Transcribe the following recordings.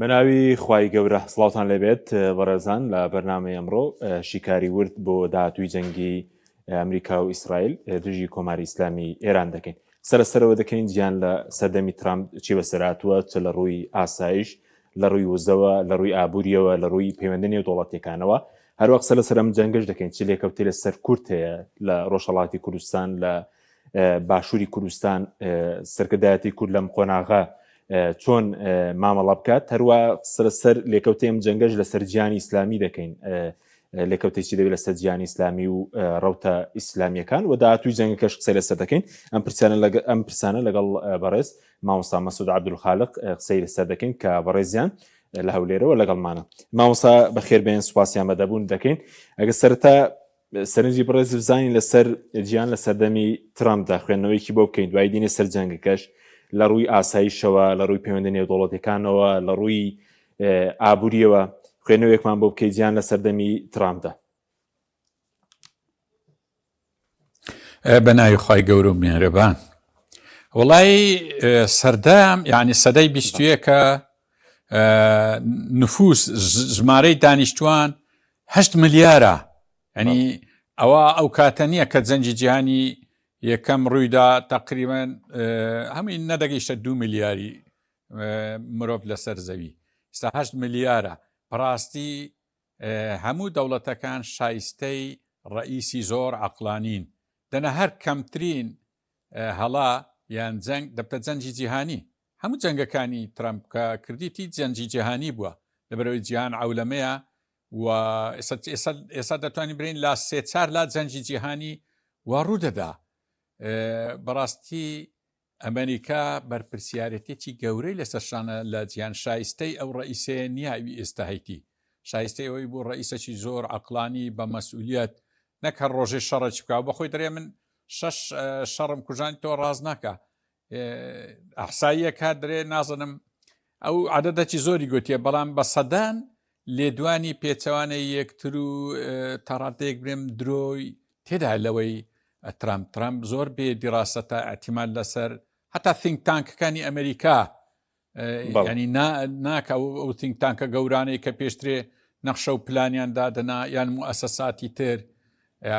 بەناوی خوای گەورە سڵاوتان لێبێت بەڕێزان لە بەرنامەی ئەمڕۆ شیکاری ورد بۆ داهاتووی جەنگی ئەمریکا و ئیسرائیل دژی کۆماری ئیسلامی ئێران دەکەین. سەرەوە دەکەین گیان لە سەردەمی ترامپ چی بەسەراتوە چ لە ڕووی ئاسایش، لە ڕووی وزەوە، لە ڕووی ئابوووریەوە، لە ڕووی پەیوەندی نێودوڵەتیەکانەوە، هەروەک سەرم جەنگەش دەکەین چ لێکەوتی لە سەر کورد هەیە لە ڕۆژهەڵاتی کوردستان، لە باشووری کوردستان، سەرکردایەتی کورد لەم قۆناغا چۆن مامەڵە بکات. هەروە سەر لێکەوتەیەم جەنگەش لە سەرجیانی ئیسلامی دەکەین، لێکەوتێکی دەوێت لە سەرجیانی ئیسلامی و ڕەوتە ئیسلامیەکان و داهاتووی جەنگەکەش قسەی لەسەر دەکەین. ئەم پرسانە لەگەڵ بەڕێز مامۆستا مەسعود عەبدولخالق قسەی لەسەر دەکەین کە بەڕێزیان لە هەولێرەوە لەگەڵمانە. مامۆستا بەخێربێن، سوپاسیان بەدەبوون دەکەین. ئەگە سەرەتا سەرنجی بەڕێز بزانین لەسەر گیان لە سەردەمی ترامپدا خوێندنەوەیکی بۆ بکەین، دوای دینێ سەر جەنگەکەش لە ڕووی ئاسایشەوە، لە ڕووی پەیوەندی نێودوڵەتیەکانەوە، لە ڕووی ئابووریەوە خوێنەوەیەکمان بۆ بکەیت گیان لە سەردەمی ترامپدا. بەناوی خوای گەورە و میهرەبان. وڵای سەردەم یعنی سەدەی 21 نفوس ژمارەی دانیشتوان 8 ملیارە. ینی ئەوە ئەو کاتە نییە کە جەنگی جیهانی یەکەم ڕوویدا تقریبان هەمووی نەدەگەیشتە 2 ملیاری مرۆڤ لەسەر زەوی. ئێستا 8 ملیارە. بەڕاستی هەموو دەوڵەتەکان شایستەی ڕئیسی زۆر عەقلانین. دەنا هەر کەمترین هەڵا یان جەنگ دەبتە جەنگی جیهانی. هەموو جەنگەکانی ترامپ کە کردیتی جەنگی جیهانی بووە، لەبەرەوەی جیهان عەولەمەیە و ئێستا دەتوانین برین لا 3-4 لا جەنگی جیهانی وا ڕوودەدا. بەڕاستی ئەمریکا بەرپرسیارەتێکی گەورەی لەسەرشانە لە جیهان. شایستەی ئەو ڕئیسەیە نییە ئێستا هەیتی، شایستەی ئەوەی بۆ ڕئیسەکی زۆر عەقلانی بە مەسئولیەت، نەک هەر ڕۆژێ شەڕێک بکە. بەخۆی دەرێ من 6 شەڕم کوژانی تۆ ڕاز ناکە، ئەحساییەک هات درێ نازانم ئەو عەدەدێکی زۆری گوتیە، بەڵام بە سەدان لێدوانی پێچەوانەی یەکتر و تەڕاتەیەک برێم درۆی تێدا لەوەی ترامپ زۆر بێ دیڕاستە ئەحتیمال لەسەر حتا تینک تانکەکانی ئەمریکا، ینی ناکە ئەو تینک تانکە گەورانەی کە پێشترێ نەخشە و پلانیان دادەنا یان موئەسەساتی تر،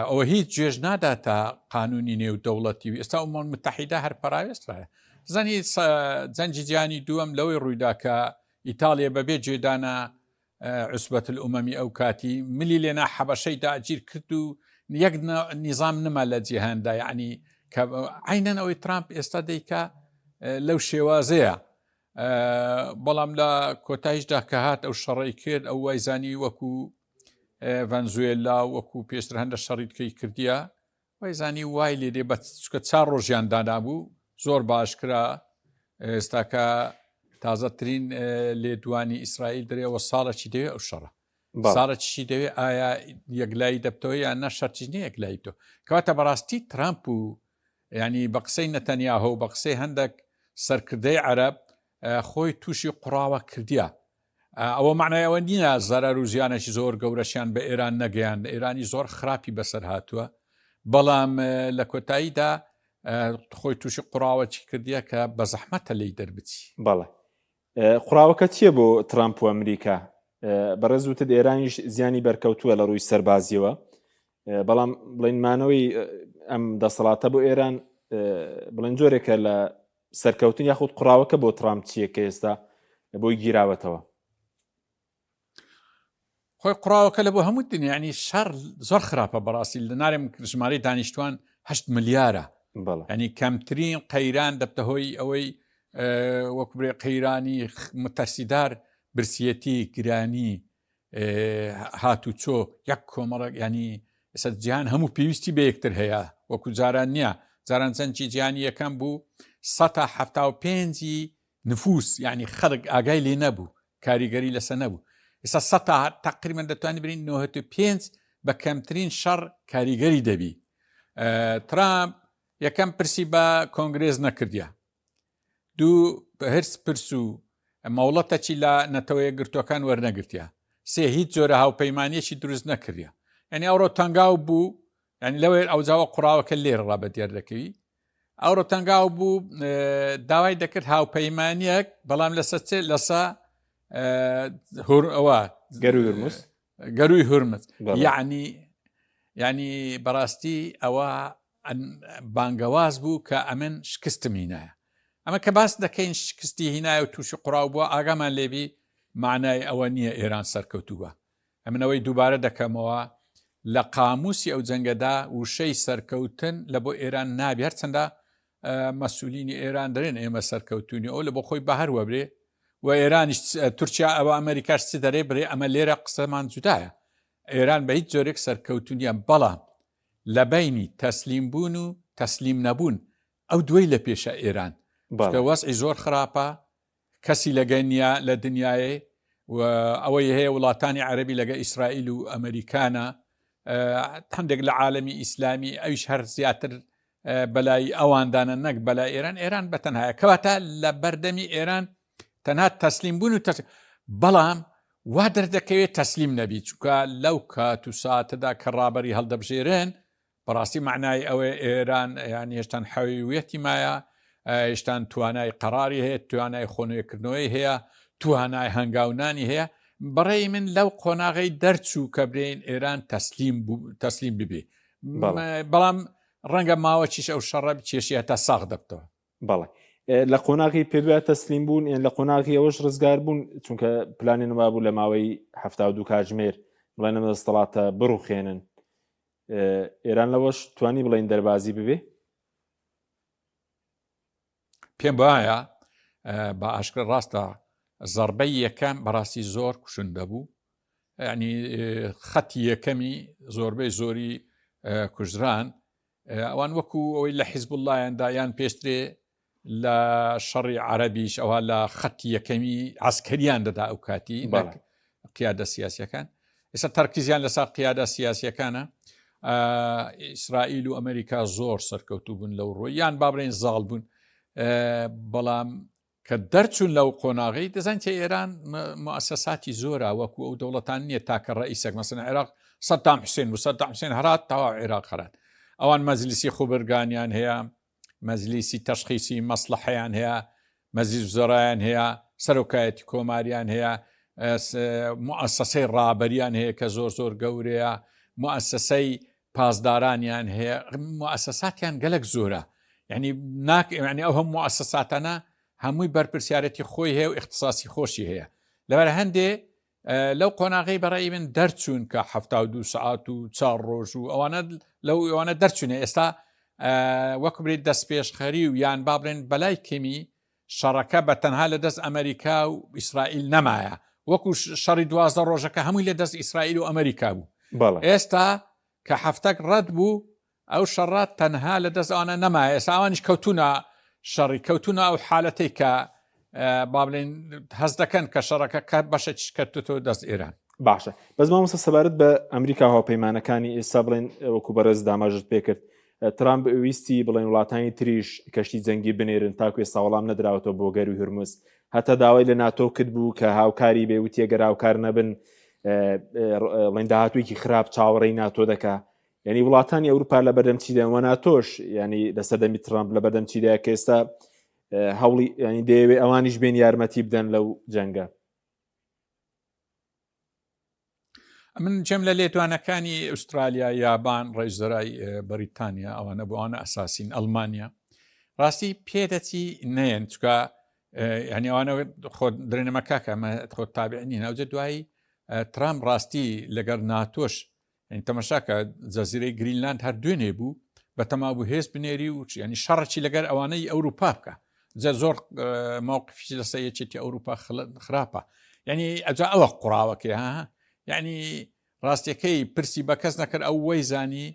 ئەوە هیچ گوێژ ناداتە قانونی نێودەوڵەتی. ئێستا ئەومە متحیدە هەر پەراوێسترایە. زانی جەنگی جیهانی دووەم لەوەی ڕوویدا کە ئیتاڵیا بەبێ جێدانە عوسبەت الئومەمی ئەو کاتی ملی لێنا حەبەشەی داگیر کرد و یەک نیزام نەما لە جیهاندا، یعنی کە عینەن ئەوەی ترامپ ئێستا دەیکا لەو شێوازەیە. بەڵام لە کۆتاییشدا کە هات ئەو شەڕی کرد، ئەو وایزانی وەکو ڤەنزوێلا وەکو پێشتر هەندە شەڕیتکەی کردیە، وایزانی وای لێدێ بەچکە 4 ڕۆژیان دانابوو زۆر باشکرا. ئێستاکە تازەترین لێدوانی ئیسرائیل دەرێەوە ساڵێکی دەوێت ئەو شەڕە ساڵێکی دەوێت ئایا یەکلایی دەبتەوە یان نە شەرچینی یەکلایی تۆ کەواتە بەڕاستی ترامپ و ینی بە قسەی نەتەنیاهۆ و بە قسەی هەندێک سەرکردەی عەرەب خۆی تووشی قوڕاوە کردیە. ئەوە معنای ئەوە نییە زەرەر و زیانێکی زۆر گەورەشیان بە ئێران نەگەیان، ئێرانی زۆر خراپی بەسەر هاتووە، بەڵام لە کۆتاییدا خۆی تووشی قوڕاوەکی کردیە کە بە زەحمەتە لی دەربچی. بەڵێ قوڕاوەکە چییە بۆ ترامپ و ئەمریکا؟ بەڕێز وتت ئێرانیش زیانی بەرکەوتووە لە ڕووی سەربازیەوە، بەڵام بڵێنمانەوەی ئەم دەسەڵاتە بۆ ئێران بڵێن جۆرێکە لە سەرکەوتن یاخود قوڕاوەکە بۆ ترامپ چییە کە ئێستا بۆی گیراوەتەوە؟ خۆی قوڕاوەکە لە بۆ هەموو دنیا، ینی شەڕ زۆر خراپە. بەڕاستی لە نارێم ژمارەی دانیشتوان 8 ملیارە، ینی کەمترین قەیران دەبتە هۆی ئەوەی وەکو برێ قەیرانی متەرسیدار برسیەتی گرانی هاتو چۆ یەک کۆمەڵە، ینی ئێستا جیهان هەموو پێویستی بە یەکتر هەیە وەکو جاران نییە. جاران جەنگی جیهانی یەکەم بوو 175 نفوس، ینی خەڵک ئاگای لێ نەبوو، کاریگەری لەسە نەبوو. ئێستا 100 تقریبا دەتوانین برین 95 بە کەمترین شەڕ کاریگەری دەبی. ترامپ یەکەم پرسی بە کۆنگرێز نەکردیە، دوو بە هەرس پرس و مەوڵەتەکی لە نەتەوەیە گرتوەکان وەرنەگرتیە، سێ هیچ جۆرە هاوپەیمانیەکی دروست نەکردیە. ینی ئەوڕۆ تەنگاو بوو، ینی لەوێ ئەوجاوە قوڕاوەکە لێر ڕابە دیار دەکەوی. ئەوڕۆ تەنگاو بوو داوای دەکرد هاوپەیمانیەک، بەڵام لەسە ئەوە گەروی هورمز گەروی هورمز بەڵێ. یعنی بەڕاستی ئەوە بانگەواز بوو کە ئەمن شکستم هینایە. ئەمە کە باس دەکەین شکستی هینایە و تووشی قوڕاو بووە ئاگامان لێبی معنای ئەوە نییە ئێران سەرکەوتووە. ئەمنەوەی دووبارە دەکەمەوە لە قاموسی ئەو جەنگەدا وشەی سەرکەوتن لە بۆ ئێران نابی هەرچەندە مەسئولینی ئێران دەرێن ئێمە سەرکەوتونی ئەو لە بۆ خۆی بەهر وەبرێ و ئێرانیش تورکیا ئەوە ئەمریکاش چ دەرێ برێ ئەمە لێرە قسەمان جودایە. ئێران بە هیچ جۆرێک سەرکەوتونیە بەڵام لە بینی تەسلیم بوون و تەسلیم نەبوون ئەو دوی لە پێشە ئێران کە وەزعی زۆر خراپە کەسی لەگەی نیە لە دنیاە و ئەوەی هەیە وڵاتانی عەرەبی لەگە ئیسرائیل و ئەمریکانە هەندێک لە عالەمی ئیسلامی ئەویش هەر زیاتر بەلای ئەواندانە نەک بەلای ئێران بەتەنهایە کەواتە لە بەردەمی ئێران تەنها تەسلیم بوون و بەڵام وا دەردەکەوێت تەسلیم نەبی چونکە لەو کات و ساتەدا کە ڕابەری هەڵدەبژێرن بەڕاستی معنای ئەوەی ئێران یان هێشتان حەویەتی مایە هێشتان توانای قەراری هەیە توانای خۆنوێکردنەوەی هەیە توانای هەنگاونانی هەیە بەڕێی من لەو قۆناغی دەرچوو کە برێن ئێران تەسلیم ببێ بەڵام ڕەنگە ماوەچیش ئەو شەڕە کێشی هەتا ساغ دەبتەوە. بەڵێ لە قۆناغی پێدوای تەسلیم بوون لە قۆناغی ئەوەش ڕزگار بوون چونکە پلانێنەوە بوو لە ماوەی 72 کاتژمێر بڵێن ئەمە دەسەڵاتە بڕوخێنن ئێران لەوەش توانی بڵێن دەربازی ببێ. پێم وایە بە ئاشکرا ڕاستە زەربەی یەکەم بەڕاستی زۆر کوشندە بوو ینی خەتی یەکەمی زۆربەی زۆری کوژران ئەوان وەکو ئەوەی لە حیزب اللهیاندا یان پێشترێ لە شەڕی عەرەبیش ئەوە لە خەتی یەکەمی عسکەریان دەدا ئەو کاتی قیادە سیاسیەکان ئێستا تەرکیزیان لەسا قیادە سیاسیەکانە. ئیسرائیل و ئەمریکا زۆر سەرکەوتوو بوون لەو ڕۆی یان بابرێن زاڵ بوون بەڵام کە دەرچوون لەو قۆناغی دەزانکە ئێران مؤسساتی زۆرە وەکو ئەو دەوڵەتان نییە تاکە ڕئیسێک مەسەڵەن عێراق سەدام حوسێن و سەدام حوسێن هەرات تەواو عێراق خەرات ئەوان مەجلیسی خوبرگانیان هەیە مەجلیسی تەشخیصی مەسلحەیان هەیە مەجلیس وزەرایان هەیە سەرۆکایەتی کۆماریان هەیە مؤسسەی ڕابەریان هەیە کە زۆر زۆر گەورەیە مؤسسەی پاسدارانیان هەیە مؤسساتیان گەلک زۆرە یعنی ئەو هەم مؤسساتانە هەمووی بەرپرسیارەتی خۆی هەیە و اختصاصی خۆشی هەیە لەبەر هەندێ لەو قۆناغی بەڕێی من دەرچوون کە 72 سعات و 4 ڕۆژ و ئەوانە لەو ئەوانە دەرچوونە ئێستا وەکو برێت دەست پێشخەری و یان بابرێن بەلای کەمی شەڕەکە بە تەنها لە دەست ئەمریکا و ئیسرائیل نەمایە وەکو شەڕی 12 ڕۆژەکە هەمووی لە دەست ئیسرائیل و ئەمریکا بوو ئێستا کە هەفتەك ڕەت بوو ئەو شەڕات تەنها لە دەست ئەوانە نەمایە ئێستا ئەوانیش کەوتونە شەڕی کەوتونە ئەو حالەتەی کە بابلێن هەز دەکەن کە شەڕەکە کات بەشە چکەوتەوە دەست ئێران. باشە بەس مامۆستا سەبارەت بە ئەمریکا هاوپەیمانەکانی ئێستا بڵێن وەکو بەرز داماژت پێکرد ترامپ ویستی بڵێن وڵاتانی تریش کەشتی جەنگی بنێرن تاکو ئێستا وەڵام نەدراوەتەوە بۆ گەروی هورمز هەتا داوای لە ناتۆ کرد بوو کە هاوکاری بێ وتی ئەگەر هاوکار نەبن بڵێن داهاتوویەکی خراپ چاوەڕێی ناتۆ دەکا یعنی وڵاتانی ئەوروپا لە بەردەم چیداوە ناتۆش ینی لەسەردەمی ترامپ لە بەردەم چیدایە کە ئێستا هەوڵی ینی دەیەوێ ئەوانیش بێن یارمەتی بدەن لەو جەنگە. من جێم لە لێدوانەکانی ئوسترالیا یابان ڕێژدەرای بەریتانیا ئەوانە بۆوانە ئەساسین ئەڵمانیا ڕاستی پێدەچی نەیەن چکە ینی ئەوانە خۆ درێنەمەکاکە خۆ تابعینین ئەوجە دوایی ترامپ ڕاستی لەگەر ناتۆش تەمەشاکە جەزیرەی گرینلاند هەر دوێنێ بوو بە تەمابوو هێز بنێری و ینی شەڕێکی لەگەر ئەوانەی ئەوروپا بکە زۆر مووقفی لەسە یەکێتی ئەوروپا خراپە ینی ئەجا ئەوە قوڕاوەکەی ها یعنی ڕاستیەکەی پرسی بە کەس نەکرد ئەو وەی زانی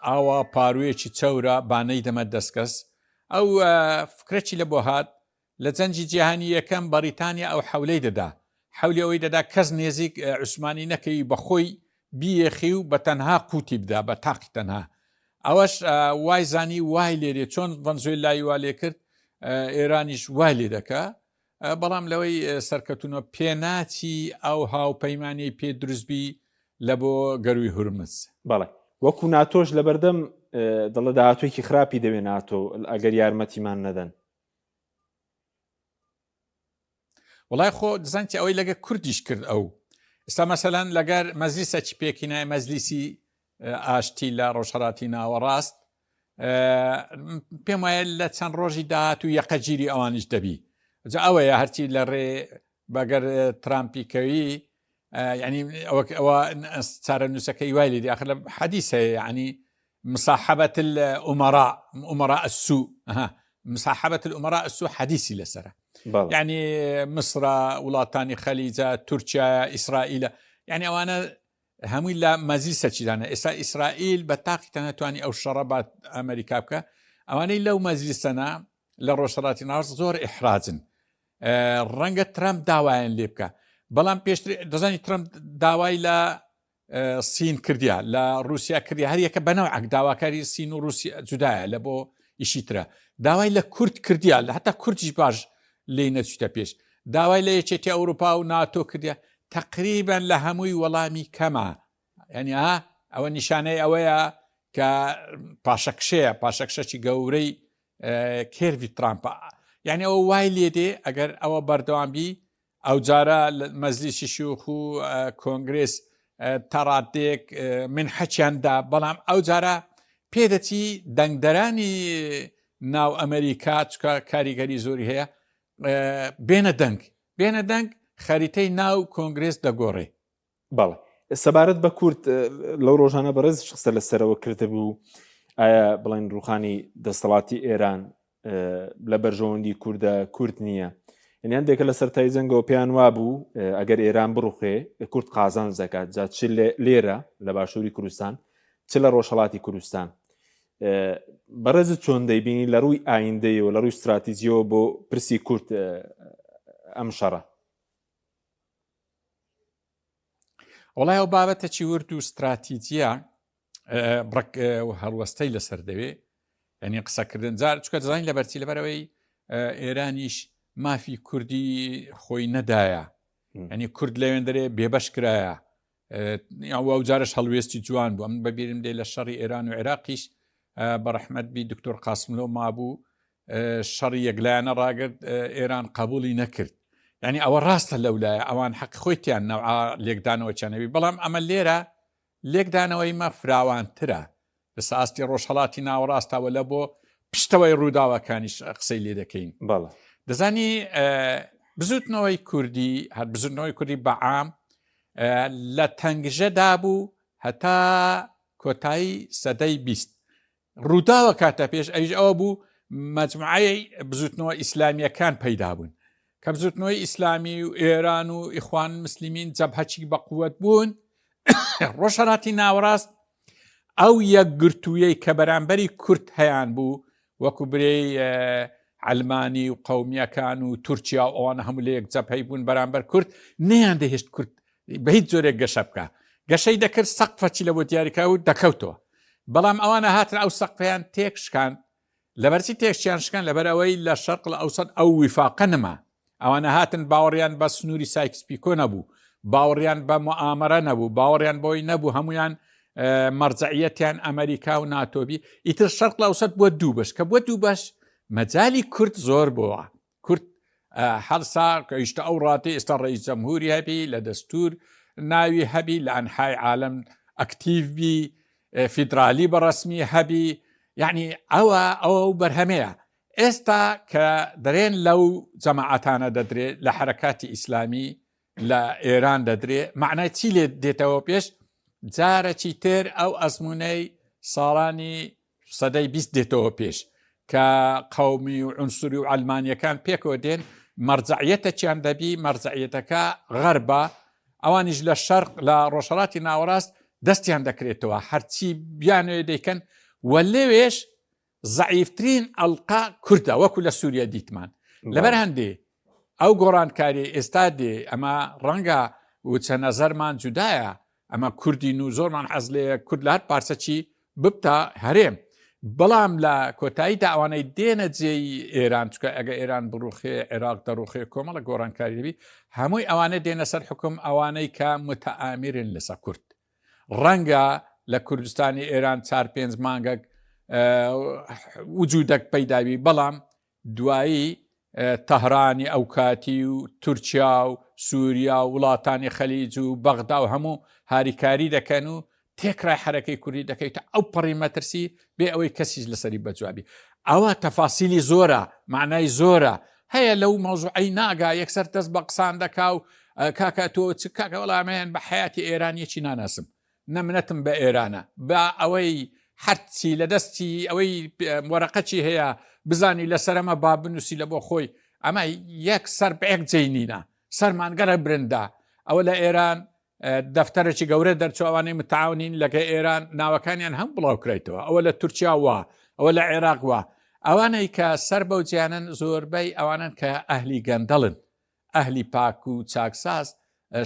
ئاوا پاروویەکی چەورە بانەی دەمە دەستکەس ئەو فکرەی لە بۆ هات لە جەنجی جیهانی یەکەم بەریتانیا ئەو حەولەی دەدا حەولی ئەوەی دەدا کەس نێزیک عوسمانی نەکەی بەخۆی بیەخی و بە تەنها قوتی بدا بە تاقی تەنها ئەوەش وای زانی وای لێرێ چۆن ڤەنزوێ لای وا لێ کرد ئێرانیش وای لێ دەکا بەڵام لەوەی سەرکەوتونەوە پێناچی ئەو هاوپەیمانی پێ دروستبی لە بۆ گەروی هورمز. بەڵێ وەکو ناتۆش لە بەردەم دڵە داهاتوویەکی خراپی دەوێت ناتۆ ئەگەر یارمەتیمان نەدەن وڵای خۆ دەزانتی ئەوەی لەگە کوردیش کرد ئەو ئستا مەسەلەن لەگەر مەزلیسەکی پێکینای مەزلیسی ئاشتی لە ڕۆژهەڵاتی ناوەڕاست پێم وایە لە چەند ڕۆژی داهات و یەقەگیری ئەوانش دەبی جا ئەوەیە هەرچی لە ڕێ بەگەر ترامپیکەوی ینی ئەوە چارە نووسەکەی وای لێ آخر لە حەدیث هەیە ینی مصاحبة الأمراء السوء مصاحبة الأمراء السوء حديثي لسرة يعني مصر ولاطاني خليجة تركيا إسرائيل يعني أنا هموي لا مزيسة جدانا إسرائيل بتاقي تناتواني أو شربات أمريكا بك أواني لو مزيسنا للرشرات نارس زور إحرازن رنگ ترامپ داوایان لێ بکە بەڵام پێشتر دەزانی ترامپ داوای لە سین کردیا لە رووسیا کردیا هەر یەکە بەنەوەک داواکاری سین و رووسیا جودایە لە بۆ ئیشی ترە داوای لە کورد کردیا لە حتا کوردیش باش لێ نەچوتە پێش داوای لە یەکێتی ئەوروپا و ناتۆ کردیا تقریبا لە هەمووی وەڵامی کەمە ینی ئەوە نیشانەی ئەوەیە کە پاشەکشەی گەورەی کێروی ترامپە يعني ئەوە وای لێ دێ ئەگەر ئەوە بەردەوام بی ئەو جارە مەزلیسی شوخ و کۆنگرس تەڕاتێک من حەچیاندا بەڵام ئەو جارە پێدەچی دەنگدەرانی ناو ئەمریکا چکە کاریگەری زۆری هەیە بێنە دەنگ خەریتەی ناو کۆنگرس دەگۆڕێ بەڵێ سەبارەت بە کورد لەو ڕۆژانە بەڕێز شخصە لەسەرەوە کردە بوو ئایا بڵێن ڕوخانی دەسەڵاتی ئێران لە بەرژەوەندی کورد نییە یعنی هەندێکە لە سەرای جەنگەوە پێیان وابوو ئەگەر ئێران بڕوخێ کورد قازان زەکات جا چ لێرە لە باشووری کوردستان چ لە ڕۆژهەڵاتی کوردستان بەڕێزت چۆن دەیبینی لە ڕووی ئایندەیەوە لە ڕووی استراتیجیەوە بۆ پرسی کورد ئەم شەڕە وڵای ئەو بابەتە چی ورد و استراتیجیە بڕک هەڵوەستەی لەسەر دەوێ ینی قسەکردن جار چکە دەزانین لە بەرچی لەبەرەوەی ئێرانیش مافی کوردی خۆی نەدایە ینی کورد لەوێن دەرێ بێبەش کرایە ئەو جارش هەڵوێستی جوان بوو ئەم بەبیرم دێ لە شەڕی ئێران و عێراقیش بەڕەحمەت بی دکتۆر قاسملۆ مابوو شەڕی یەکلایەنە ڕاگرت ئێران قبولی نەکرد ینی ئەوە ڕاستە لەولایە ئەوان حەق خۆیتیان نەوعا لێکدانەوە چەنەوی بەڵام ئەمە لێرە لێکدانەوەی مە فراوانترە لەسە ئاستی ڕۆژهەڵاتی ناوەڕاستاوە لە بۆ پشتەوەی ڕووداوەکانیش قسەی لێ دەکەین دەزانی بزوتنەوەی کوردی هەر بزوتنەوەی کوردی بەعام لە تەنگژەدا بوو هەتا کۆتایی سەدەی 20 ڕووداوە کاتە پێش ئەویش ئەوە بوو مەجموعەی بزوتنەوە ئیسلامیەکان پەیدا بوون کە بزوتنەوەی ئیسلامی و ئێران و ئیخوان مسلمین جەبهەچی بەقووەت بوون ڕۆژهەڵاتی ناوەڕاست ئەو یەکگرتوویەی کە بەرامبەری کورد هەیان بوو وەکو برەی علمانی و قەومیەکان و تورکیا و ئەوانە هەموو لە یەک جەبهەی بوون بەرامبەر کورد نەیان دەهێشت کورد بە هیچ جۆرێک گەشە بکە گەشەی دەکرد سەقفەچی لە بۆ دیاریکا و دەکەوتەوە بەڵام ئەوانە هاتن ئەو سەقفیان تێکشکان لەبەرچی تێکشیان شکان لەبەرەوەی لە شەرق لە ئەوسەد ئەو ویفاقە نەما ئەوانە هاتن باوەڕیان بە سنووری سایکس پیکۆ نەبوو باوەڕیان بە موئامەرە نەبوو باوەڕیان بۆی نەبوو هەمویان مەرجعیەتیان ئەمریکا و ناتۆبی ئیتر شەرق لە ئەوسەد بووە دوو بەش کە بووە دوو بەش مەجای کورد زۆر بووە کورد هەرسا کە ئیشتە ئەو ڕاتێ ئێستا ڕئیس جەمهوری هەبی لە دەستور ناوی هەبی لە ئەنحای عالەم ئەکتیڤبی فیدرالی بەڕەسمی هەبی یعنی ئەوە بەرهەمەیە ئێستا کە دەرێن لەو جەماعەتانە دەدرێت لە حرەکاتی ئیسلامی لە ئێران دەدرێت معنای چی لێ دێتەوە پێش جارێکی تر ئەو ئەزمونەی ساڵانی سەدەی 20 دێتەوە پێش کە قەومی و عنسوری و ئەلمانیەکان پێکەوە دێن مەرجعیەتەکیان دەبی مەرجعیەتەکە غەربە ئەوانیش لە شەرق لە ڕۆژهەڵاتی ناوەڕاست دەستیان دەکرێتەوە هەرچی بیانوێ دەیکەن وە لێوێش زەعیفترین ئەڵقا کوردە وەکو لە سووریا دیتمان لەبەر هەندێ ئەو گۆڕانکاری ئێستا دێ ئەمە ڕەنگە وچە نەزەرمان جودایە ئەمە کوردین و زۆرمان حەز لێ کورد لە هەر پارچەکی ببتە هەرێم بەڵام لە کۆتاییدا ئەوانەی دێنە جێی ئێران چکە ئەگە ئێران بڕوخێ عێراق دەڕوخێ کۆمەڵە گۆڕانکاری دەبی هەمووی ئەوانە دێنە سەر حکم ئەوانەی کە متەئامرن لەسەر کورد ڕەنگە لە کوردستانی ئێران 4-5 مانگەک وجودەك پەیداوی بەڵام دوایی تەهرانی ئەو کاتی و تورکیا و سووریا و وڵاتانی خەلیج و بەغدا و هەموو هاریکاری دەکەن و تێکرای حرەکەی کوردی دەکەیتە ئەو پەڕی مەترسی بێ ئەوەی کەسیش لەسەری بەجوابی. ئەوە تەفاسیلی زۆرە، معنای زۆرە هەیە لەو مەوزوعی ناگا یەکسەر دەست بە قسان دەکا و کاکە تۆ چ کاکە وەڵامیان بە حیاتی ئێرانیەکی ناناسم نەمنەتم بە ئێرانە بە ئەوەی هەرچی لە دەستی ئەوەی وەرەقەچی هەیە بزانی لەسەرەمە با بنووسی لە بۆ خۆی ئەمە یەک سەر بەیەک جێنینە سەرمانگەرە برندا. ئەوە لە ئێران دەفتەرێکی گەورە دەرچوانەی متعاونین لەگە ئێران ناوەکانیان هەم بڵاوکرێتەوە، ئەوە لە تورکیا وە، ئەوە لە عێراق وە. ئەوانەی کە سەر بەو جیانن زۆربەی ئەوانن کە ئەهلی گەندەڵن، ئەهلی پاک و چاکساز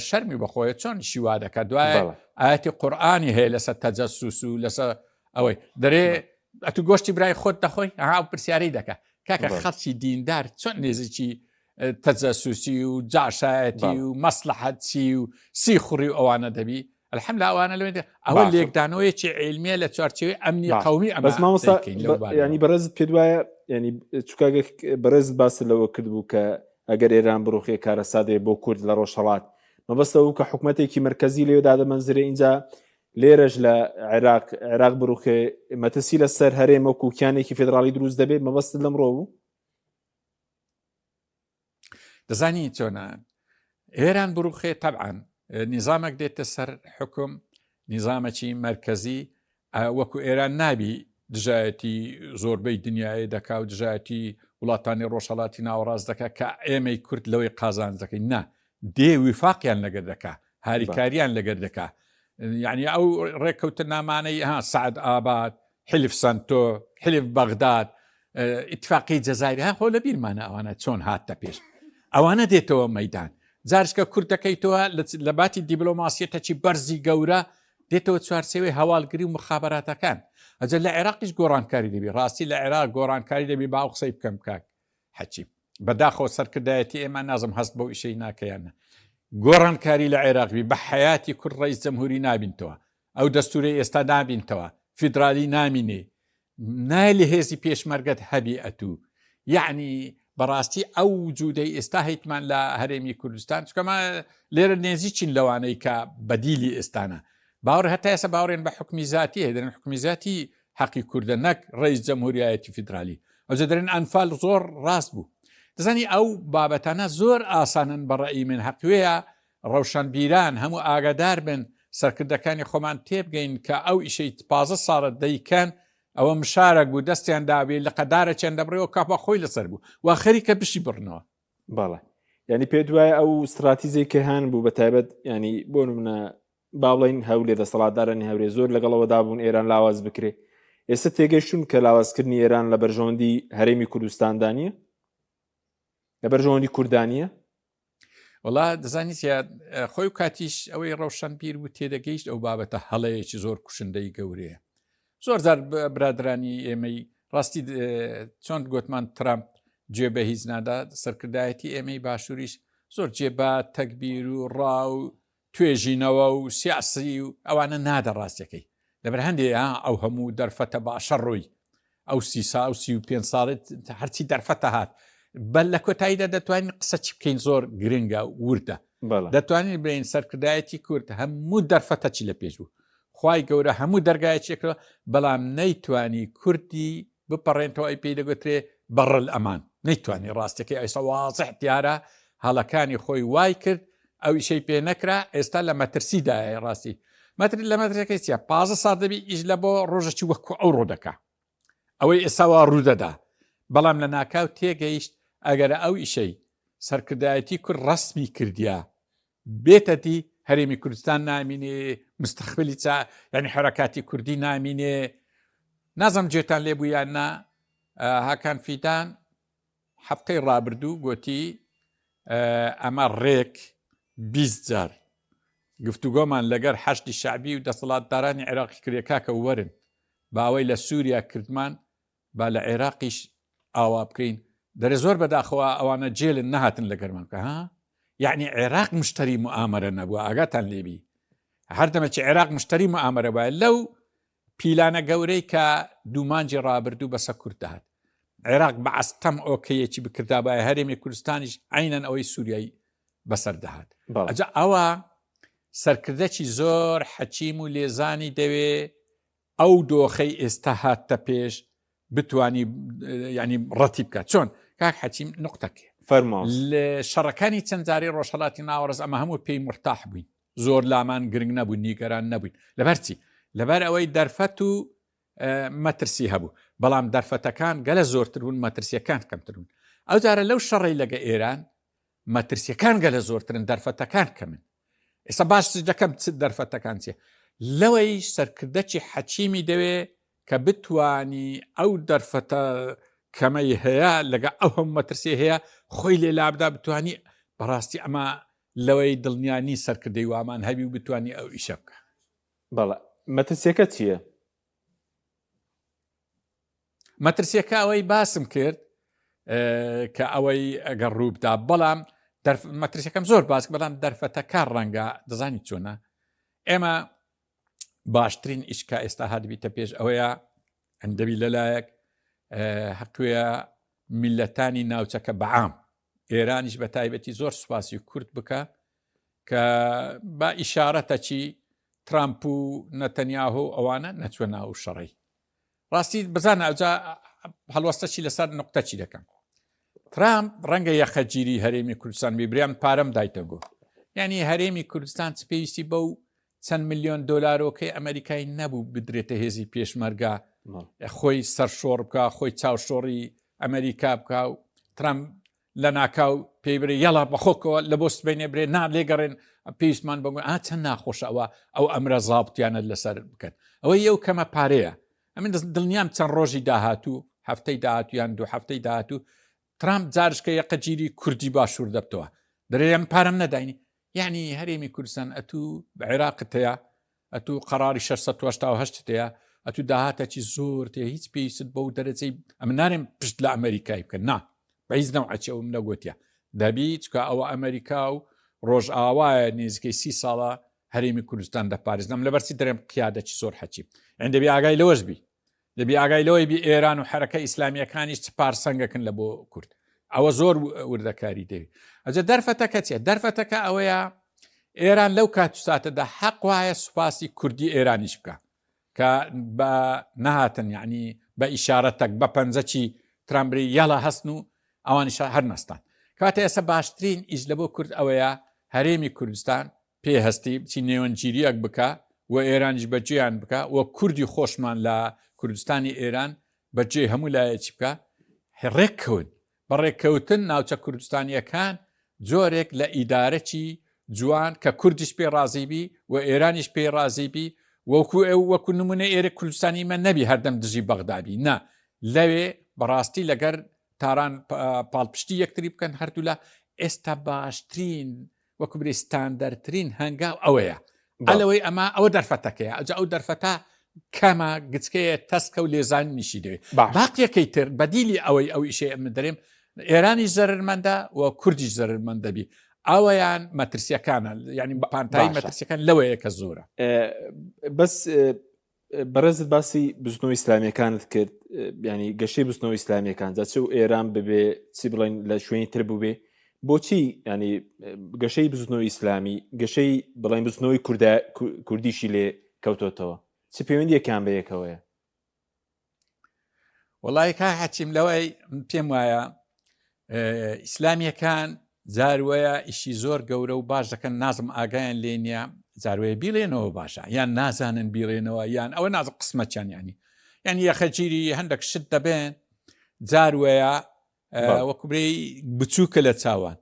شەرمی بەخۆیە چۆن شیوا دەکە دوایە ئاەتی قورئانی هەیە لەسەر تەجەسوس و لەسەر ئەوەی دەرێ ئەتو گۆشتی برای خۆت دەخۆی ئەو پرسیارەی دەکە کاکە خەڵکی دیندار چۆن نێزیی تەجەسوسی و جاشایەتی و مەسلحەتی و سی خوڕی و ئەوانە دەبی الحەمدلله ئەوانە لەوێ ئەوە لێکدانەوەیەکی عیلمیە لە چوارچێوەی ئەمنی قەومی ینی بەڕێزت پێ وایە ینی چکە بەڕێزت باس لەوە کردبوو کە ئەگەر ئێران بڕوخی کارە سادێ بۆ کورد لە ڕۆژهەڵات مەبەستەوە کە حکوومەتێکی مرکزی لێوێدا دەمەنزرێ اینجا لێرەش لە عێراق بڕوخێ مەترسی لەسەر هەرێمە و کوکیانێکی فێدراڵی دروست دەبێت مەبەست لەمڕۆ بوو دەزانی چۆنە ئێران بڕوخێ تەبعاً نیزامێک دێتە سەر حکم نیزامێکی مرکزی وەکو ئێران نابی دژایەتی زۆربەی دنیای دەکا و دژایەتی وڵاتانی ڕۆژهەڵاتی ناوەڕاست دەکات کە ئێمەی کورد لەوەی قازان دەکەین نا دێ ویفاقیان لەگەر دەکا هاریکاریان لەگەر دەکا یعنی ئەو ڕێککەوتە نامانەی سعد ئاباد حلف سنتۆ حلف بەغداد ئیتفاقی جەزایری خۆ لە بیرمانە ئەوانە چۆن هاتە پێش ئەوانە دێتەوە مەیدان جارشکە کوردەکەیتەوە لە باتی دیبلۆماسیەتەکی بەرزی گەورە دێتەوە چوارچێوەی هەواڵگری و مخابراتەکان ئەجە لە عێراقیش گۆڕانکاری دەبی ڕاستی لە عێراق گۆڕانکاری دەبی باو قسەی بکەم کاک حەچی بەداخۆ سەرکردایەتی ئێمە نازم هەست بەو ئیشەی ناکەیانە گۆڕانکاری لە عێراقبی بە حیاتی کورد ڕئیس جەمهوری نابینتەوە ئەو دەستوری ئێستا نابینتەوە فیدرالی نامینێ نایلی هێزی پێشمەرگەت هەبی ئەتوو یعنی بەڕاستی ئەو جوودەی ئێستا هیتمان لە هەرێمی کوردستان چکەمە لێرە نێزی چین لەوانەی کە بەدیلی ئێستانە باوەڕ هەتا ئێستا باوەڕێن بە حکمی زاتی هەیە حکمی زاتی حەقی کوردە نەک ڕئیس جەمهوریەتی فیدرالی ئەوجە دەرێن ئەنفال زۆر ڕاست بوو دەزانی ئەو بابەتانە زۆر ئاسانن بەڕێی من حەقوەیە ڕەوشنبیران هەموو ئاگادار بن سەرکردەکانی خۆمان تێبگەین کە ئەو ئیشەی 15 ساڵە دەیکەن ئەوە مشارە بوو دەستیان دابێت لە قەدارە چەند دەبڕێەوە کاپە خۆی لەسەر بوو وا خەریکە بشی بڕنەوە باڵێ ینی پێ دوایە ئەو استراتیزی کە هەن بوو بە تایبەت ینی بۆ منە باڵین هەولێ دەسەڵاتدارانی هەورێ زۆر لەگەڵەوەدا بوون ئێران لاواز بکرێ ئێستا تێگەشتون کە لاوازکردنی ئێران لە بەرژەوەندی هەرێمی کوردستاندانیە لە بەرژەوەندی کوردانیە وڵا دەزانیت خۆی و کاتیش ئەوەی ڕەوشنبیر بوو تێدەگەیشت ئەو بابەتە هەڵەیەکی زۆر کوشندەی گەورەیە زۆر زار برادرانی ئێمەی ڕاستی چۆن گوتمان ترامپ گوێ بە هیچ نادا سەرکردایەتی ئێمەی باشووریش زۆر جێبا تەکبیر و ڕاو توێژینەوە و سیاسی و ئەوانە نادە ڕاستەکەی لەبەر هەندێ ئەو هەموو دەرفەتە باشە ڕووی ئەو 35 ساڵێت هەرچی دەرفەتە هات بەل لە کۆتاییدا دەتوانین قسە چی بکەین زۆر گرنگە وردە دەتوانین بڵین سەرکردایەتی کورد هەموو دەرفەتە چی لە پێش بوو خوای گەورە هەموو دەرگایەکەوە بەڵام نەیتوانی کوردی بپەڕێنەوە ئەی پێی دەگوترێ بەڕل ئەمان نەیتوانی ڕاستەکەی ئەیسا وازح دیارە هەڵەکانی خۆی وای کرد ئەو ئیشەی پێ نەکرا ئێستا لە مەترسیدایە ڕاستی مەتری لە مەترەکەی چیە 15 ساڵ دەبی ئیش لە بۆ ڕۆژێکی وەکو ئەو ڕۆدەکە ئەوەی ئێستاوا ڕوودەدا بەڵام لە ناکاو تێگەیشت ئەگەرە ئەو ئیشەی سەرکردایەتی کورد ڕسمی کردیا بێتەتی هەرێمی کوردستان نامینێ مستەقبلی ینی حرەکاتی کوردی نامینێ نازم جێتان لێبوو یان نا هاکان فیدان هەفتەی ڕابردوو گوتی ئەمە ڕێک 20 جار گفتوگۆمان لەگەر حەشتی شعبی و دەسەڵاتدارانی عێراقی کردێکاکە وەرن باوەی لە سووریا کردمان با لە عێراقیش ئاوا بکەین دەرێ زۆر بەداخەوە ئەوانە جێلن نەهاتن لە گەرمان کە یعنی عێراق مشتری موامەرە نەبووە ئاگاتان لێبی هەردەمەکی عێراق مشتری موامەرە وایە لەو پیلانە گەورەی کە دوومانجی ڕابردوو بەسە کورد داهات عێراق بە ئەستەم ئۆکەیەکی بکردا بە هەرێمی کوردستانیش عینەن ئەوەی سووریایی بەسەر دەهات. ئەجا ئەوە سەرکردەی زۆر حەچیم و لێزانی دەوێ ئەو دۆخەی ئێستا هاتە پێش بتوانی ینی ڕەتی بکات. چۆن کاک حەچیم نقطەکێ لە شەڕەکانی چەند جاری ڕۆژهەڵاتی ناوەڕست ئەمە هەموو پێی مرتاح بووین، زۆر لامان گرنگ نەبوو، نیگەران نەبووین. لەبەرچی لەبەر ئەوەی دەرفەت و مەترسی هەبوو، بەڵام دەرفەتەکان گەلە زۆرتر بوون، مەترسیەکان کەمتر بوون. ئەو جارە لەو شەڕی لەگە ئێران مەترسیەکان گەلە زۆرترن، دەرفەتەکان کەمن. ئێستا باش دەکەم دەرفەتەکان چیە؟ لەوەی سەرکردەی حەچیمی دەوێ کە بتوانی ئەو دەرفەتە کەمەی هەیە لەگە ئەو هەم مەترسی هەیە خۆی لێ لابدا بتوانی بەڕاستی ئەمە لەوەی دڵنیانی سەرکردەی وامان هەبی و بتوانی ئەو ئیشە بکە. بەڵێ مەترسیەکە چییە؟ مەترسیەکە ئەوەی باسم کرد کە ئەوەی ئەگەر ڕووبدا، بەڵام مەترسیەکەم زۆر باس، بەڵام دەرفەتەکان ڕەنگە دەزانی چۆنە. ئێمە باشترین ئیشکا ئێستا هاتبیتە پێش ئەوەیە ئەندەبی لەلایەک حەقویە میلەتانی ناوچەکە بەعام، ئێرانیش بە تایبەتی زۆر سوپاسی کورد بکە کە بە ئیشارەتەکی ترامپ و نەتەنیاهۆ ئەوانە نەچوە ناو شەڕی. ڕاستی بزانە ئەوجا هەڵوەستەچی لەسەر نقطەچی دەکەم. ترامپ ڕەنگە یەخەگیری هەرێمی کوردستان بیبریان پارەم دایتەگۆ، یعنی هەرێمی کوردستان پێویستی بەو چەند ملیۆن دۆلارۆکەی ئەمریکای نەبوو بدرێتە هێزی پێشمەرگا خۆی سەرشۆڕ بکە، خۆی چاوشۆڕی ئەمریکا بکە و ترامپ لە ناکاو پێی برێ یاڵا بەخۆکەوە لە بۆ سبینێ برێ لێگەڕێن پێویستمان بگوین چەند ناخۆشە ئەو ئەمرە زابتیانە لەسەر بکەن. ئەوە یەو کەمە پارەیە. ئەمن دڵنیام چەند ڕۆژی داهاتوو، هەفتەی داهاتویان دوو هەفتەی داهاتوو ترامپ جارشکە یەقەگیری کوردی باشوور دەبتەوە، دەرێم پارەم نەداینی. یعنی هەرێمی کوردستان ئەتوو بە عێراقت هەیە، ئەتوو قەراری 688 هەیە، ئەتوو داهاتەکی زۆر تێ، هیچ پێویست بەو دەرەجەی ئەمە نارێن پشت لە ئەمریکای بکەن، نا بە هیچ نەوعەکی ئەوم نەگوتیە دەبی چکە ئەوە ئەمریکا و ڕۆژ ئاوایە نزیکەی 30 ساڵە هەرێمی کوردستان دەپارێزنم لەبەرچی دەرێم قیادەکی زۆر حەچیم. دەبی ئاگای لەوەش بی، دەبی ئاگای لەوەی بی ئێران و حرەکە ئیسلامیەکانیش پارسەنگەکن لە بۆ کورد، ئەوە زۆر وردەکاری دەوێت. ئەجە دەرفەتەکە چیە؟ دەرفەتەکە ئەوەیە ئێران لەو کات ساتەدا حەق وایە سوپاسی کوردی ئێرانیش بکە کە بە نەهاتن، یعنی بە ئیشارەتەک بە پەنجەکی ترامبری یاڵا هەستن و ئەوانیش هەر نەستان. کاتە ئێستا باشترین ئیش لە بۆ کورد ئەوەیە هەرێمی کوردستان پێ هەستی بچی نێوەنگیریەک بکە و ئێرانیش بەجێیان بکە و کوردی خۆشمان لە کوردستانی ئێران بەجێ هەموو لایەکی بکە، ڕێککەوت بە ڕێککەوتن ناوچە کوردستانیەکان جۆرێک لە ئیدارەکی جوان کە کوردیش پێ ڕازیبی و ئێرانیش پێ ڕازیبی، وەکو نمونە ئێرە کوردستانی من نەبی هەردەم دژی بەغدابی، نا لەوێ بەڕاستی لەگەر تاران پاڵپشتی یەکتری بکەن هەردوو لە ئێستا باشترین وەکو برێ ستاندەرترین هەنگاو ئەوەیە. ئەلەوەی ئەمە ئەوە دەرفەتەکەیە، ئەجا ئەو دەرفەتە کەمە گچکەیە تەسکە و لێزان نیشی دەوێت. باقیەکەی تر بەدیلی ئەوەی ئەو ئیشەی ئەمە دەرێم ئێرانی زەرمەندە و کوردیش زەرمەند دەبی، ئەوەیان مەترسیەکانە، ینی پانتایی مەترسیەکان لەوەیە کە زۆرە. بەس بەڕێزت باسی بزنەوەی ئیسلامیەکانت کرد، ینی گەشەی بزنەوەی ئیسلامیەکان جا چ و ئێران ببێ چی بڵێن لە شوێنی تر بووبێ، بۆچی ینی گەشەی بزنەوەی ئیسلامی گەشەی بڵێن بزنەوەی کوردیشی لێ کەوتۆتەوە، چ پەیوەندیەکان بە یەکەوەیە؟ وەڵای کا حەچیم لەوەی پێم وایە ئیسلامیەکان جاروەیە ئیشی زۆر گەورە و باش دەکەن، نازم ئاگایان لێ نییە، جاروەیە بیڵێنەوە باشە یان نازانن بیڵێنەوە یان ئەوە ناز قسمەتیان ینی یەخەگیری هەندێک شت دەبێن جاروەیە وەکوبرەی بچووکە لە چاوان،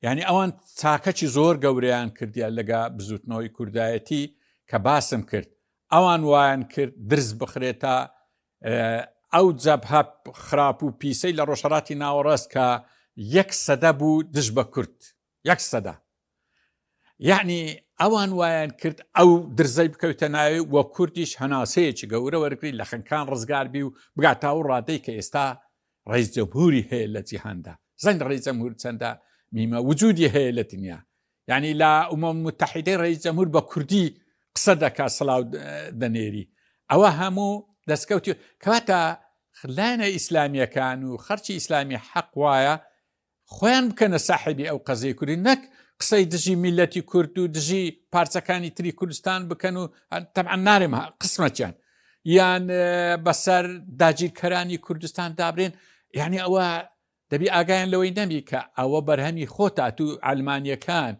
یعنی ئەوان چاکەکی زۆر گەورەیان کردیان لەگە بزوتنەوەی کوردایەتی کە باسم کرد، ئەوان وایان کرد درز بخرێتە ئەو جەبهە خراپ و پیسەی لە ڕۆژهەڵاتی ناوەڕاست کە 1% بوو دژ بە کورد، 1%. یعنی ئەوان وایان کرد ئەو درزەی بکەوتە ناوی وە کوردیش هەناسەیەکی گەورە وەرگری لە خەنکان ڕزگاربی و بگاتە و ڕادەی کە ئێستا ڕئیس جەمهوری هەیە لە جیهاندا، زەنگ ڕئیس جەمهور چەندە میمە وجودی هەیە لە دنیا، یعنی لە ئومەم متحیدەی ڕئیس جەمهور بە کوردی قسە دەکات، سڵاو دەنێری، ئەوە هەموو دەستکەوتی کەواتە لایەنە ئیسلامیەکان و خەرچی ئیسلامی حەق وایە خۆیان بکەنە ساحیبی ئەو قەزەی کوردی نەک قسەی دژی میلەتی کورد و دژی پارچەکانی تری کوردستان بکەن و تەبعا نارێم قسمەتیان یان بەسەر داگیرکەرانی کوردستان دابرێن یعنی ئەوە دەبی ئاگایان لەوەی نەبی کە ئەوە بەرهەمی خۆتات و ئالمانیەکان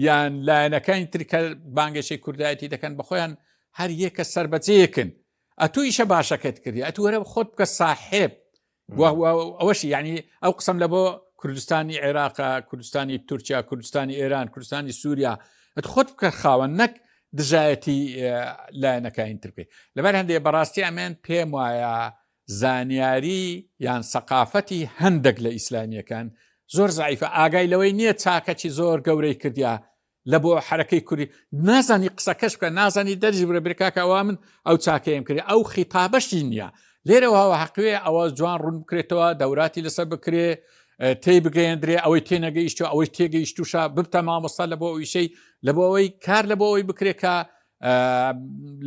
یان لایەنەکانی ترکە بانگەشەی کوردایەتی دەکەن بەخۆیان هەر یەکە سربەجەیەکن ئەتو ئیشە باشەکەت کردی ئەتو وەرە خۆت بکە ساحێب ئەوەشی یعنی ئەو قسەم لە بۆ کوردستانی عێراق کوردستانی تورکیا کوردستانی ئێران کوردستانی سووریا ئەت خۆت بکە خاوەن نەک دژایەتی لایەنەکانی تر بکەی لەبەر هەندێک بەڕاستی ئەمێن پێم وایە زانیاری یان سەقافەتی هەندێک لە ئیسلامیەکان زۆر زعیفە ئاگای لەوەی نییە چاکەی زۆر گەورەی کردیا لە بۆ حرەکەی کوردی نازانی قسەکەش بکە نازانی دەرجی برە برکاکەوا من ئەو چاکەیم کردی ئەو خیتابەشی نییە لێرەوەوە حەقوێ ئەوە جوان ڕوون بکرێتەوە دەوراتی لەسەر بکرێ تێی بگەیەندرێ ئەوەی تێنەگەیشتەوە ئەوەی تێگەیشتوشە ببتە مامۆستا لە بۆ ئەویشەی لە بۆ ئەوەی کار لە بۆ ئەوەی بکرێکە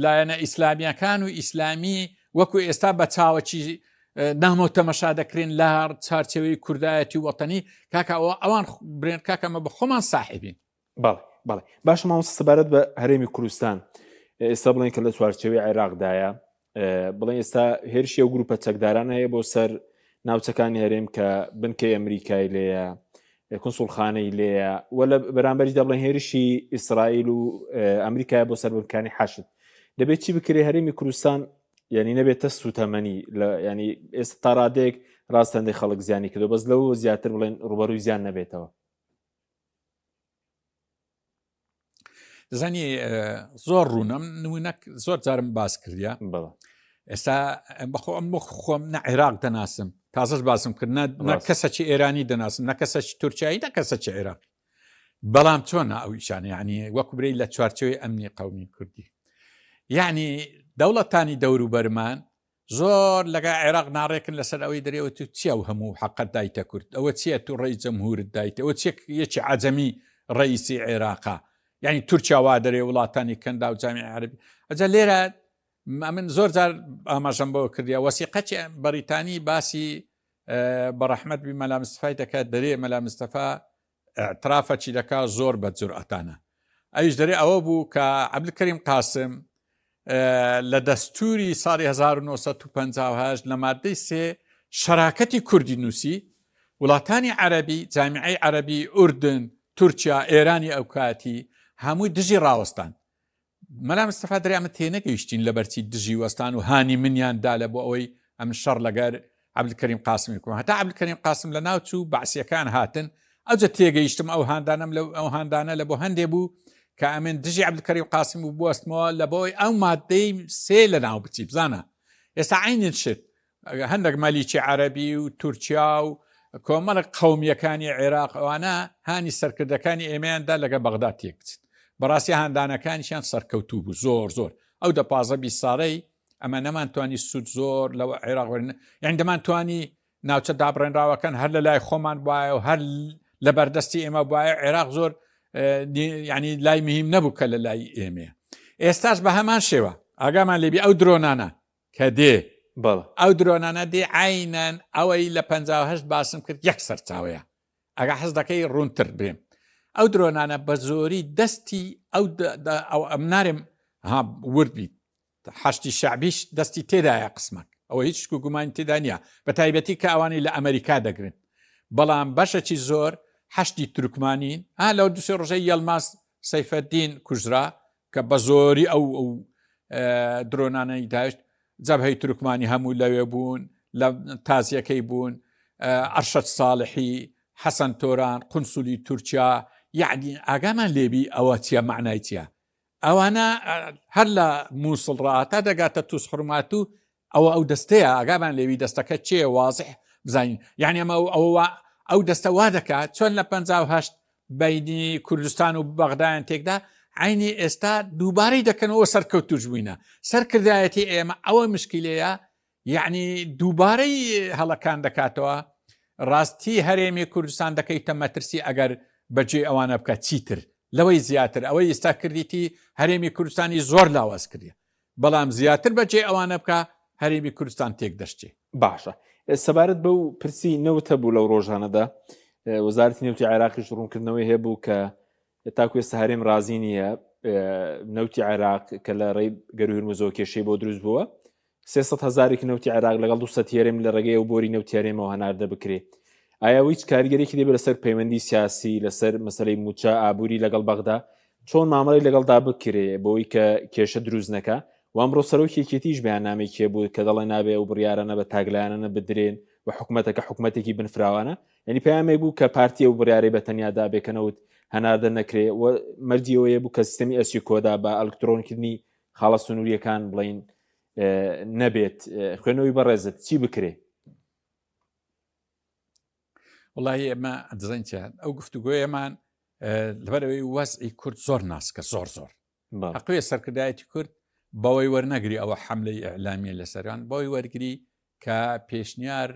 لایەنە ئیسلامیەکان و ئیسلامی وەکو ئێستا بە چاوەکی نامۆ تەمەشا دەکرێن لە چارچەوەی کوردایەتی وەتەنی کاکە ئەوان برێن کاکەمە بە خۆمان ساحبین بەڵێ باشە مامۆستا سەبارەت بە هەرێمی کوردستان ئێستا بڵێن کە لە چوارچەوەی عێراقدایە بڵێن ئێستا هێرشی ئەو گروپە چەکداران هەیە بۆ سەر ناوچەکانی هەرێم کە بنکەی ئەمریکای لێیە کنسوڵخانەی لێیە وە لە بەرامبەری دەبڵێن هێرشی ئیسرائیل و ئەمریکای بۆ سەر بنکانی حەشد دەبێت چی بکرێ هەرێمی کوردستان یعنی نەبێتە سوتەمەنی ینی ئێستا تا ڕادێک ڕاستەندەی خەڵک زیانی کردو بەس لەوە زیاتر بڵێن ڕوبەروی زیان نەبێتەوە دەزانی زۆر ڕوونم نمونەک زۆر جارم باس کردیا ئێستا بەخۆ ئەم خۆم نە عێراق دەناسم تازەش باسم کرد نە کەسەکی ئێرانی دەناسم نە کەسەکی تورکیایی نە کەسەکی عێراقی بەڵام چۆنە ئەو ئیشانە یعنی وەکو برەی لە چوارچەوەی ئەمنی قەومی کوردی یعنی دەوڵەتانی دەوروبەرمان زۆر لەگە عێراق ناڕێکن لەسەر ئەوەی دەرێەوە تو چیا و هەموو حەقەت دایتە کورد ئەوە چیە تو ڕێی جەمهورت دایتە ئەوە چێک یەکی عەجەمی ڕئیسی عێراقا یعنی تورکیا وا دەرێ وڵاتانی کەندا و جامی عەربی ئەجا لێرە من زۆر جار ئاماژەم بەوە کردیا وەسیقەی بەریتانی باسی بەڕەحمەت بی مەلا مستەفای دەکات دەرێ مەلا مستەفا اعترافەکی دەکا زۆر بە جورئەتانە ئەویش دەرێ ئەوە بوو کە عەبدولکەریم قاسم لە دەستوری ساڵی 1950 لە مادەی 3 شەراکەتی کوردی نووسی وڵاتانی عەربی جامیعەی عەربی ئوردن تورکیا ئێرانی ئەو کاتی هەمووی دژی ڕاوەستان مەلا مستەفا دەرێ ئەمە تێنەگەیشتین لە بەرچی دژی وەستان و هانی منیاندا لە بۆ ئەوەی ئەم شەڕ لەگەر عەبدولکەریم قاسمی کوڕ هەتا عەبدولکەریم قاسم لە ناوچوو بەعسیەکان هاتن ئەوجە تێگەیشتم ئەو هاندانە لە بۆ هەندێ بوو کە ئەمن دژی عەبدولکەریم قاسم و بوەستمەوە لە بۆی ئەو مادەی 3 لە ناو بچی بزانە ئێستا عینت شت هەندێک مەلیکی عەربی و تورکیا و کۆمەڵک قەومیەکانی عێراق ئەوانە هانی سەرکردەکانی ئێمەیاندا لەگە بەغدا تێکچن بەڕاستی هاندانەکانیشیان سەرکەوتوو بوو زۆر ئەو دە 15 ساڵەی ئەمە نەمانتوانی سوود زۆر لەوە عێراق یعنی دەمانتوانی ناوچە دابڕێنراوەکان هەر لە لای خۆمان وایە و هەر لە بەردەستی ئێمە وایە عێراق زۆر یعنی لای مهم نەبوو کە لە لای ئێمە ئێستاش بە هەمان شێوە ئاگامان لێبی ئەو درۆنانە کە دێ ئەو درۆنانە دێ عینەن ئەوەی لە 58 باسم کرد یەک سەرچاوەیە ئەگە حەز دەکەی ڕوونتر بێم ئەو درۆنانە بە زۆری دەستی ئەو ئەم نارێم وردبیت حەشتی شعبیش دەستی تێدایە قسمەک ئەوە هیچ گومانی تێدا نیە بە تایبەتی کە ئەوانی لە ئەمریکا دەگرن بەڵام بەشەکی زۆر حەشتی تورکمانین لەو دوسێ ڕۆژەی یەلماس سەیفەدین کوژرا کە بە زۆری ئەو درۆنانەی داشت جەبهەی تورکمانی هەموو لەوێ بوون لە تازیەکەی بوون ئەرشەد ساڵحی حەسەن تۆران قونسولی تورکیا یعنی ئاگامان لێبی ئەوە چیە معنای چیە ئەوانە هەر لە مووسڵ ڕاتە دەگاتە تووس حرمات و ئەو دەستەیە ئاگامان لێوی دەستەکە چێ وازح بزانین یعنی ئەمە ئەو دەستە وا دەکات چۆن لە 58 بینی کوردستان و بەغدایان تێکدا عینی ئێستا دووبارەی دەکەنەوە سەرکەوتوش بووینە سەرکردایەتی ئێمە ئەوە مشکلەیە یعنی دووبارەی هەڵەکان دەکاتەوە ڕاستی هەرێمی کوردستان دەکەیتە مەترسی ئەگەر بەجێ ئەوانە بکە چیتر لەوەی زیاتر ئەوەی ئێستا کردیتی هەرێمی کوردستانی زۆر لاواز کردی بەڵام زیاتر بەجێ ئەوانە بکە هەرێمی کوردستان تێک دەشتێ. باشە سەبارەت بەو پرسی نەوتە بوو لەو ڕۆژانەدا وەزارەتی نەوتی عێراقیش ڕوونکردنەوەی هەیەبوو کە تاکو ئێستا هەرێم رازی نییە نەوتی عێراق کە لە ڕێی گەروهرمزەوە کێشەی بۆ دروست بووە 300,000 نەوتی عێراق لەگەڵ 200 هەرێم لە ڕێگەی ئەو بۆری نەوتی هەرێمەوە هەناردە بکرێ. ئایا هیچ کاریگەرێکی دەبێت لەسەر پەیوەندی سیاسی لەسەر مەسەلەی موچە ئابووری لەگەڵ بەغدا چۆن مامەڵی لەگەڵدا بکرێ بۆی کە کێشە دروست نەکە و ئەمڕۆ سەرۆکیەکێتیش بەیاننامێکی بوو کە دەڵێ نابێ و بڕیارانە بە تاگلایانە بدرێن و حکوومەتەکە حکوومەتێکی بنفراوانە ینی پامێک بوو کە پارتی و بڕیارەی بە تەنیادا بێکەنەوت هەناردە نەکرێ و مەردیەوەیە بوو کە سیستەمی ئەسی کۆدا بە ئەلکترۆنکردنی خاڵە سنووریەکان بڵین نەبێت خوێنەوەی بەڕێزت چی بکرێ؟ وڵی ئێمە دزانیان ئەو گفتوگۆیەمان لەبەرەوەی وەزئی کورد زۆر ناسکە زۆر حقوێ سەرکردایەتی کورد بەوەی وەرنەگری ئەوە حملەی ئەعلامیە لەسەران بەوەی وەرگری کە پێشنیار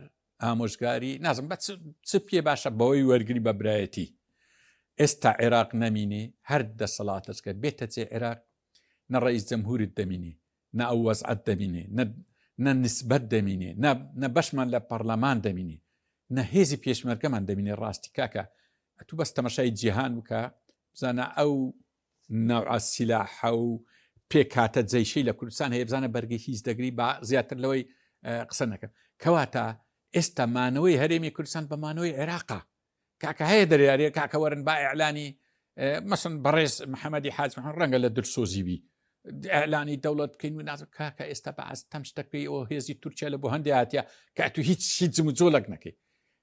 ئامۆژگاری نازم بە چ پێ باشە بەوەی وەرگری بە برایەتی ئێستا عێراق نەمینێ هەر دەسەڵاتەکە بێتە جێ عێراق نە ڕئیس جەمهوریت دەمینێ نە ئەو وەزعەت دەمینێ نە نسبەت دەمینێ نە بەشمان لە پەرلەمان دەمینێ نە هێزی پێشمەرگەمان دەمینێ ڕاستی کاکە ئەتوو بەس تەمەشای جیهان بکە بزانە ئەو نەوعە سیلاحە و پێکاتە جەیشەی لە کوردستان هەیە بزانە بەرگی هیچ دەگری بە زیاتر لەوەی قسە نەکە کەواتە ئێستا مانەوەی هەرێمی کوردستان بە مانەوەی عێراقا کاکە هەیە دەریارە کاکە وەرن با ئیعلانی مەسن بەڕێز محەممەدی حاج محەممەد ڕەنگە لە دڵسۆزیبی ئەعلانی دەوڵەت بکەین و نازم کاکە ئێستا بەعاز تەم شتەکەی ئەو هێزی تورکیا لە بۆ هەندی هاتیە کە تو هیچ جۆلک نەکەی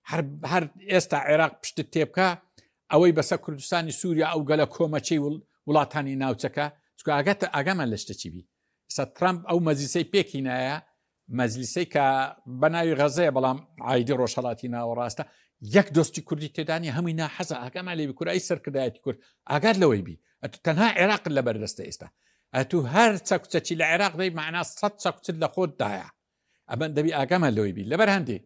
هەر ئێستا عێراق پشتت تێبکە ئەوەی بەسەر کوردستانی سووریا ئەو گەلە کۆمەچەی وڵاتانی ناوچەکە چکە ئاگاتە ئاگامان لە شتەچیبی ئێستا ترامپ ئەو مەزلیسەی پێکی نایە مەزلیسەی کە بەناوی غەزەیە بەڵام عایدی ڕۆژهەڵاتی ناوەڕاستە یەک دۆستی کوردی تێدانی هەمووی ناحەزە ئاگامان لێبی کورایی سەرکردایەتی کورد ئاگات لەوەی بی ئەتو تەنها عێراق لە بەردەستە ئێستا ئەتو هەر چەکوچەکی لە عێراق دەی معنا 100 چەکوچت لە خۆتدایە ئەمەن دەبی ئاگامان لەوەی بی لەبەر هەندێ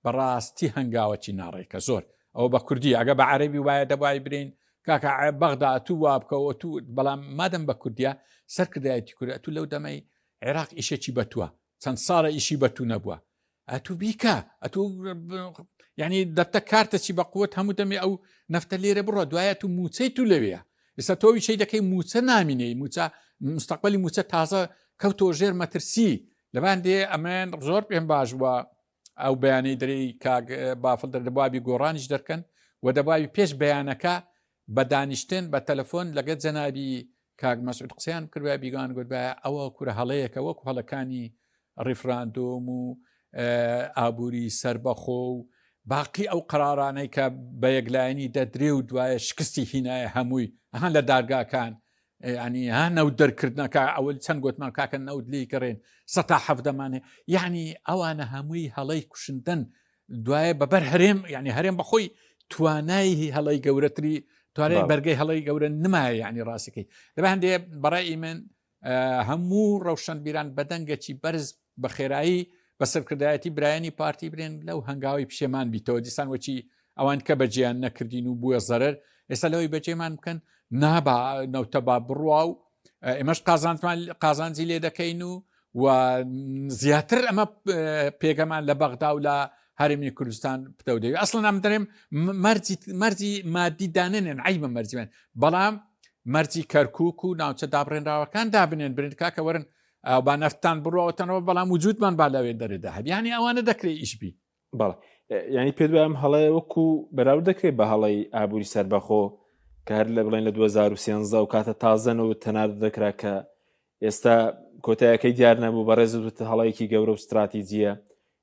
بەڕاستی هەنگاوەکی ناڕێکە زۆر ئەو بە کوردی ئەگە بە عەرەبی وایە دەبای برین کاکە بەغدا تو وا بکەوە تو بەڵام مادەم بە کوردیا سەرکردایەتی کورد ئەتو لەو دەمەی عێراق ئیشێکی بەتووە چەند ساڵە ئیشی بەتوو نەبووە ئەتو بیکە ئەتو یعنی دەبتە کارتەچی بە قوت هەموو دەمێ ئەو نەفتە لێرە بڕۆ دوایە تو موچەی تو لەوەیە ئێستا تۆوی شەی دەکەی موچە نامینەی موچە مستەقبەلی موچە تازە کەوتۆ ژێر مەترسی لەبان دێ ئەمێن زۆر پێم باش بووە ئەو بەیانەی دەری بافڵ دەبوابی گۆڕانیش دەکەن و دەباوی پێش بەیانەکە بە دانیشتن بە تەلەفۆن لەگەت جەنابی کاک مەسعود قسەیان کردوای بیگان گوتبە ئەوە کوورە هەڵەیەکە وەکو هەڵەکانی ڕیفراندۆم و ئابووری سربەخۆ و باقی ئەو قرارانەی کە بە یەکلایەنی دەدرێ و دوایە شکستی هینایە هەمووی هەن لە دارگاکان ینی ها نەوت دەرکردنەکە ئەوەل چەند گوتمان کاکە نەوت لی کڕێن 170 یعنی ئەوانە هەمووی هەڵەی کوشندن دوایە بەبەر هەرێم ینی هەرێم بەخۆی توانایی هەڵەی گەورەتری توانای بەرگەی هەڵەی گەورە نمایە یعنی ڕاستەکەی لەبە هەندێ بەڕای من هەموو ڕەوشەنبیران بەدەنگەکی بەرز بە خێرایی بە سەرکردایەتی برایانی پارتی برێن لەو هەنگاوی پشێمان بیتەوە دیسان وەچی ئەوان کە بەجیان نەکردین و بووە زەرەر ئێستا لەوەی بەجێمان بکەن نابا نەوتەبا بڕوا و ئێمەش قازانجی لێ دەکەین و زیاتر ئەمە پێگەمان لە بەغدا و لە هەرێمی کوردستان پتەودەوی ئەسڵەن ئەم دەرێم مەرجی مادی دانێنن عیبە مەرجیان بەڵام مەرجی کەرکووک و ناوچە دابڕێنراوەکان دابنێن برن کاکە وەرن با نەفتان بڕەوەتەنەوە بەڵام وجودمان با لەوێ دەرەدا هەب یانی ئەوانە دەکرێت ئیشبی بەڵێ ینی پێ دوام هەڵەیە وەکو بەراورد دەکرێت بە هەڵەی ئابووری سەربەخۆ کە هەر لە بڵێن لە 2013 و کاتە تازەنەوە تەنار دەکرا کە ئێستا کۆتایەکەی دیار نەبوو بەڕێزت هەڵەیەکی گەورە و استراتیجیە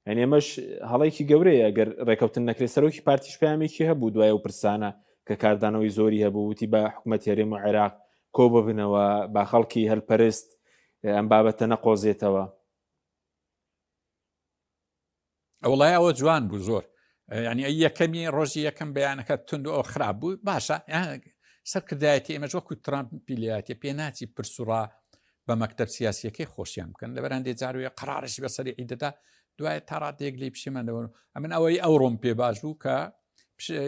ینی ئەمەش هەڵەیەکی گەورەیە ئەگەر ڕێکەوتن نەکرێت سەرۆکی پارتیش پامێکی هەبوو دوایە و پرسانە کە کاردانەوەی زۆری هەبوو وتی بە حکوومەتی هەرێم و عێراق کۆ ببنەوە با خەڵکی هەلپەرست ئەم بابەتە نەقۆزێتەوە ئەوڵای ئەوە جوان بوو زۆر ینی ئەی یەکەمی ڕۆژی یەکەم بەیانەکە تند ئەو خراپ بوو باشە سەرکردایەتی ئێمەش وەکو ترامپ پیلایەتی پێ ناچی پرسوڕا بە مەکتەب سیاسیەکەی خۆشیان بکەن لە بەرەندێ جارویە قرارشی بە سەری عیدەدا دوایە تاڕاتێک لی پشیمان دەبن ئەمن ئەوەی ئەوڕۆم پێ باش بوو کە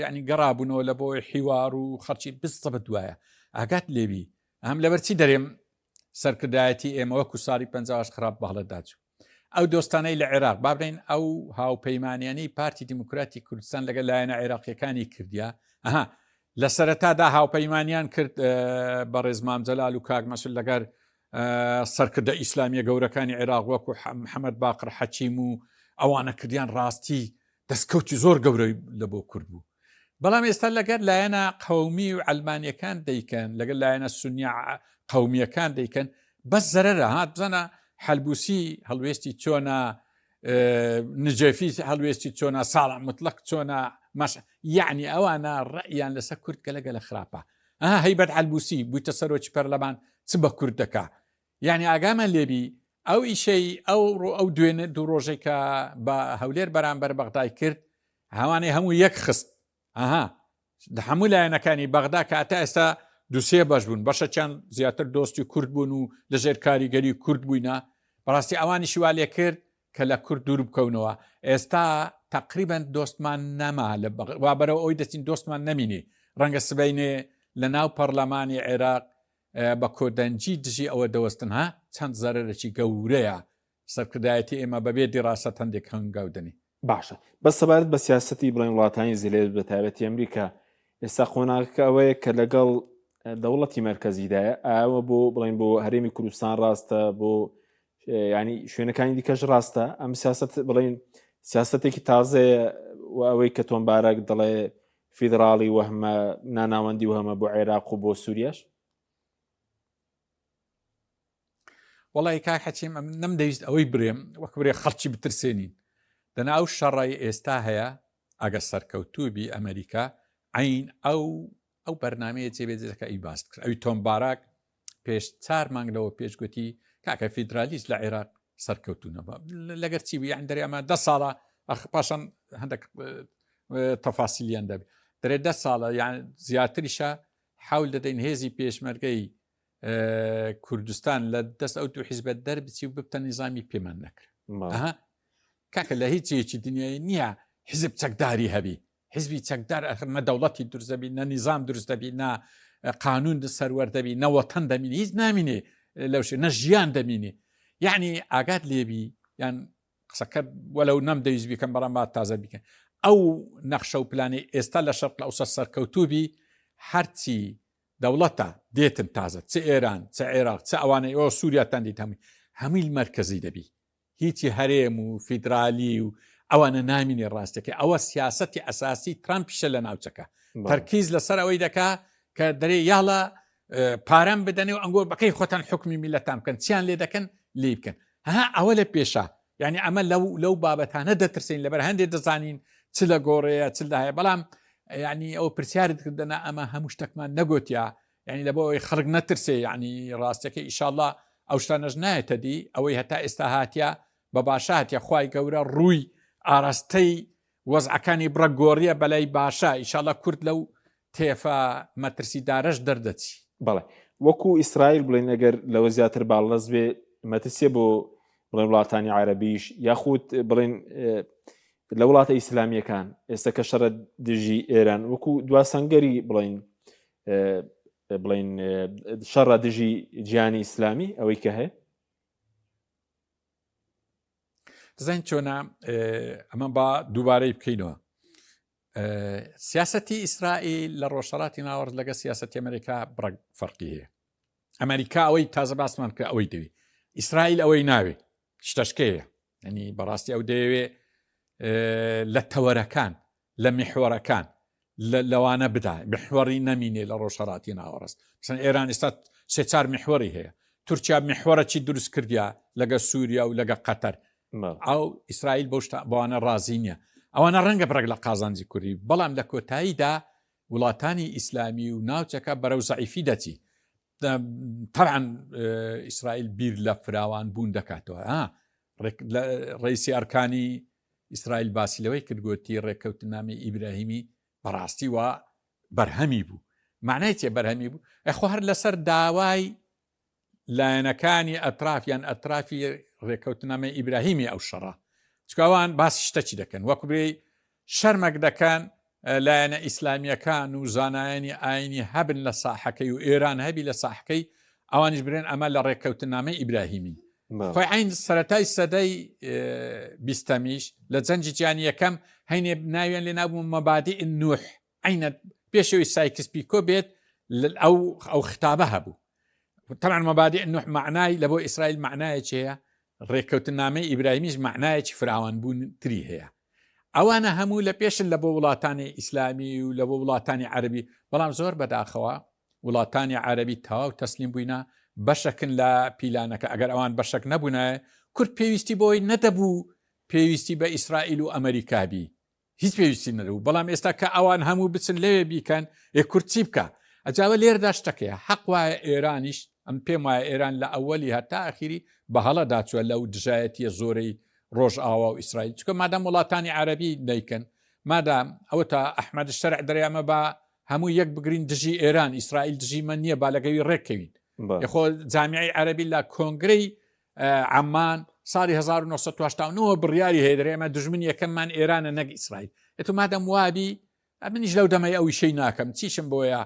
ینی گەڕابوونەوە لە بۆی حیوار و خەرچی بستە بە دوایە ئاگات لێبی ئەم لەبەرچی دەرێم سەرکردایەتی ئێمە وەکو ساڵی 50 خراپ بەهڵە داچوو ئەو دۆستانەی لە عێراق بابرین ئەو هاوپەیمانیانەی پارتی دیموکراتی کوردستان لەگەڵ لایەنە عێراقیەکانی کردیا لە سەرەتادا هاوپەیمانیان کرد بە ڕێزمام جەلال و کاک مەسعود لەگەر سەرکردە ئیسلامیە گەورەکانی عێراق وەکو محەممەد باقر حەچیم و ئەوانە کردیان ڕاستی دەستکەوتی زۆر گەورەی لە بۆ کورد بوو بەڵام ئێستا لەگەر لایەنە قەومی و ئەلمانیەکان دەیکەن لەگەر لایەنە سونیا قەومیەکان دەیکەن بەس زەرەرە هات بزانە حەلبوسی هەڵوێستی چۆنە نجێفی هەڵوێستی چۆنە ساڵح مطلق چۆنە ماش یعنی ئەوانە ڕەئیان لەسەر کورد گەلە خراپە هەیبەت حەلبوسی بوویتە سەرۆکی پەرلەمان چ بە کورد دەکا یعنی ئاگامە لێبی ئەو ئیشەی ئەو دوێنێ دوو ڕۆژێک کە بە هەولێر بەرامبەر بەغدای کرد هەوانەی هەموو یەک خست هەموو لایەنەکانی بەغدا کە ئەتا ئێستا دووسێ بەش بوون بەشەچیان زیاتر دۆستی کورد بوون و لەژێر کاریگەری کورد بووینە بەڕاستی ئەوانی شیوالێ کرد کە لە کورد دوور بکەونەوە ئێستا تقریبان دۆستمان نەما وا بەرەوە ئەوی دەچین دۆستمان نەمینێ ڕەنگە سبەینێ لە ناو پەرلەمانی عێراق بە کۆدەنجی دژی ئەوە دەوەستن چەند زەرەرێکی گەورەیە سەرکردایەتی ئێمە بەبێ دیڕاست هەندێک هەنگاودنی باشە بە سەبارەت بە سیاسەتی بڵین وڵاتانی زیلێ بە تایبەتی ئەمریکا ئێستا قۆناغەکە ئەوەیە کە لەگەڵ دەوڵەتی مەرکەزیدایە ئەوە بۆ بڵین بۆ هەرێمی کوردستان ڕاستە بۆ ینی شوێنەکانی دیکەش ڕاستە ئەم سیاست بڵین سیاستێکی تازەیە و ئەوەی کە تۆمبارەك دەڵێ فیدراڵی وەهمە ناناوەندی وهمە بۆ عێراق و بۆ سووریاش وڵی کاک حەچیم نەمدەویست ئەوەی برێم وەک برێ خەڵکی بترسێنین دەنا ئەو شەڕی ئێستا هەیە ئەگە سەرکەوتوبی ئەمریکا عین ئەو بەرنامەیە جێبێجەکە ئەی باس کرد ئەوی تۆمبارەك پێش 4 مانگ لەوە پێشگوتی کاکە فیدرالیست لە عێراق سەرکەوتونەوە لەگەر چی یان دەریامە 10 ساڵە پاشان هەندێک تەفاسیلیان دەبێت دەرێ 10 ساڵە یان زیاتریشە حول دەدەین هێزی پێشمەرگەی کوردستان لە دەست ئەو دوو حیزبەت دەربچی و ببتە نظامی پێمان نەکرد کاکە لە هیچیەکی دنیای نییە حزب چەکداری هەبی حزبی چەکدار نە دەوڵەتی دروستەبی نە نظام دروستەبی نە قانون سەروەردەبی نەوەتەن دەمینێ هیچ نامینێ لەوشێ نە ژیان دەمینێ یعنی ئاگات لێبی یان قسەکە وەلەو نەمدەویست بیکەم بەڕام با تازە بیکەن ئەو نەخشە و پلانی ئێستا لە شەرق ئەوسە سەرکەوتوبی هەرچی دەوڵەتە دێتن تازە چ ئێران چ عێراق چ ئەوانەی ئەو سووریاتان دیت هەمووی مەرکەزی دەبی هیچی هەرێم و فیدرالی و ئەوانە نامینێ ڕاستەکە ئەوە سیاسەتی ئەساسی ترامپیشە لە ناوچەکە تەرکیز لەسەر ئەوەی دەکا کە دەرێ یاڵە پارەم بدەنێ و ئەنگۆ بەکەی خۆتان حکمی میلەتان بکەن چیان لێ دەکەن لێ بکەن ئەوە لە پێشە یعنی ئەمە لەو بابەتانە دەترسین لەبەر هەندێک دەزانین چ لە گۆڕەیە چ هەیە بەڵام ینی ئەو پرسیارت کردنە ئەمە هەموو شتێکمان نەگوتیا ینی لە بۆ ئەوەی خەڵک نەترسێ ینی ڕاستەکە ئیشاءالله ئەو شتانەش نایەتە دی ئەوەی هەتا ئێستا هاتیە بە باشاتە خوای گەورە ڕووی ئاراستەی وەزعەکانی بڕە گۆڕیە بەلای باشە ئیشاءالله کورد لەو تێفە مەترسیدارەش دەردەچی بەڵێ وەکو ئیسرائیل بڵێن ئەگەر لەوە زیاتر باڵەز بێ مەترسیە بۆ بڵێن وڵاتانی عەرەبیش یاخود بڵێن لە وڵاتە ئیسلامیەکان ئێستا کە شەڕە دژی ئێران وەکو دواسەنگەری بڵێن شەڕە دژی گیانی ئیسلامی ئەوەی کە هەیە دەزانین چۆنە ئەمە با دووبارەی بکەینەوە سیاسەتی ئیسرائیل لە ڕۆژهەڵاتی ناوەڕاست لەگە سیاسەتی ئەمریکا بڕێک فەرقی هەیە ئەمریکا ئەوەی تازە باسمان کرد ئەوەی دەوێت ئیسرائیل ئەوەی ناوێ شتەشکەیە ینی بەڕاستی ئەو دەیەوێ لە تەوەرەکان لە میحوەرەکان لەوانە بدا میحوەری نەمینێ لە ڕۆژهەڵاتی ناوەڕاست مثلا ئێران ئێستا 3-4 میحوەری هەیە تورکیا میحوەرەکی دروست کردیا لەگە سووریا و لەگە قەتەر ئەو ئیسرائیل بەوانە ڕازی نییە ئەوانە ڕەنگە بڕێک لە قازانجی کوردی بەڵام لە کۆتاییدا وڵاتانی ئیسلامی و ناوچەکە بەرەو زەعیفی دەچی طبعا ئیسرائیل بیر لە فراوان بوون دەکاتەوە ڕئیسی ئەرکانی ئیسرائیل باسی لەوەی کردگوتی ڕێککەوتنامەی ئیبراهیمی بەڕاستی وە بەرهەمی بوو معنای چێ بەرهەمی بوو ئەخۆ هەر لەسەر داوای لایەنەکانی ئەترافیان ئەترافی ڕێککەوتنامەی ئیبراهیمی ئەو شەڕە چکاوان باسی شتەچی دەکەن وەکو برێ شەرمەک دەکەن لایەنە ئیسلامیەکان و زانایانی ئاینی هەبن لە ساحەکەی و ئێران هەبی لە ساحەکەی ئەوانیش برێن ئەمە لە ڕێککەوتنامەی ئیبراهیمی خۆی عین سەرەتای سەدەی بیستەمیش لە جەنجی جیهانی یەکەم هەینێ ناویان لێ نابوو مەبادی نوح عینە پێشەوەی سایکس پیکۆ بێت ئەو خطابە هەبوو طبعا مەبادی نوح معنای لە بۆ ئیسرائیل معنایەکی هەیە ڕێککەوتنامەی ئیبراهیمیش معنایەکی فراوانبوون تری هەیە ئەوانە هەموو لە پێشن لە بۆ وڵاتانی ئیسلامی و لە بۆ وڵاتانی عەربی بەڵام زۆر بەداخەوە وڵاتانی عەربی تەواو تەسلیم بووینە بەشەکن لە پیلانەکە ئەگەر ئەوان بەشەک نەبوونایە کورد پێویستی بۆی نەدەبوو پێویستی بە ئیسرائیل و ئەمریکابی هیچ پێویستی نەبوو بەڵام ئێستا کە ئەوان هەموو بچن لەوێ بیکەن کورد چی بکە ئەجاوە لێردا شتەکەیە حەق وایە ئێرانیش ئەم پێم وایە ئێران لە ئەوەلی هەتا ئاخیری بە هەڵە داچووە لەو دژایەتیە زۆرەی ڕۆژ ئاوا و ئیسرائیل چکە مادام وڵاتانی عەربی دەیکەن مادام ئەوە تا ئەحمەد شەرع دەریامە بە هەموو یەک بگرین دژی ئێران ئیسرائیل دژی من نییە بالەگەوی ڕێککەوین خۆ جامیعی عەربی لە کۆنگرەی عەمان ساڵی 1970 بڕیاری هەیە دەرێمە دژمن یەکەممان ئێرانە نەک ئیسرائیل ئێتو مادەم وابی منیش لەو دەمەی ئەوی شەی ناکەم چیشم بۆیە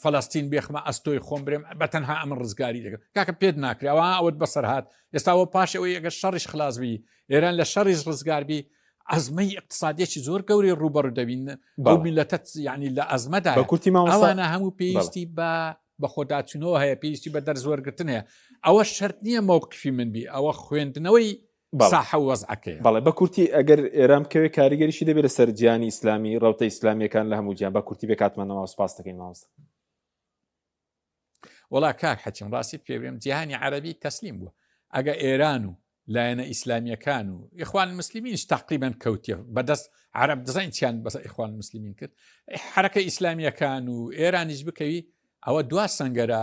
فەڵەستین بێخمە ئەستۆی خۆم برێم بەتەنها ئەمن ڕزگاری دەکەم کاکە پێت ناکراوە ئەوت بەسەر هاات ئێستاوە پاشەوەی ئەگەر شەڕیش خلاصبی ئێران لە شەڕیش ڕزگاربی ئەزمەی اقتصادێکی زۆر گەوری ڕوبەڕ دەبین بە میلەتە یعنی لە ئەزمەدا ئەوانە هەموو پێویستی بە خۆداچونەوە هەیە پێویستی بە دەرزوەرگرتن هەیە ئەوە شەرت نییە مووقفی من بی ئەوە خوێندنەوەی ساحە وەزعەکەی بەڵێ بە کورتی ئەگەر ئێران بکەوێت کاریگەریشی دەبێت لەسەر گیانی ئیسلامی ڕەوتە ئیسلامیەکان لە هەموو گیان بە کورتی بێ کاتمانەوە سپاس دەکەین مامۆستا وڵا کاک حەچیم ڕاستی پێ بڵێم جیهانی عەربی تەسلیم بووە ئەگە ئێران و لایەنە ئیسلامیەکان و ئیخوان المسلمینش تقریبا کەوتیە بەدەست عەرب دەزانین چیان بەس ئیخوان المسلمین کرد حرەکە ئیسلامیەکان و ئێرانیش بکەوی ئەوە دوا سەنگەرە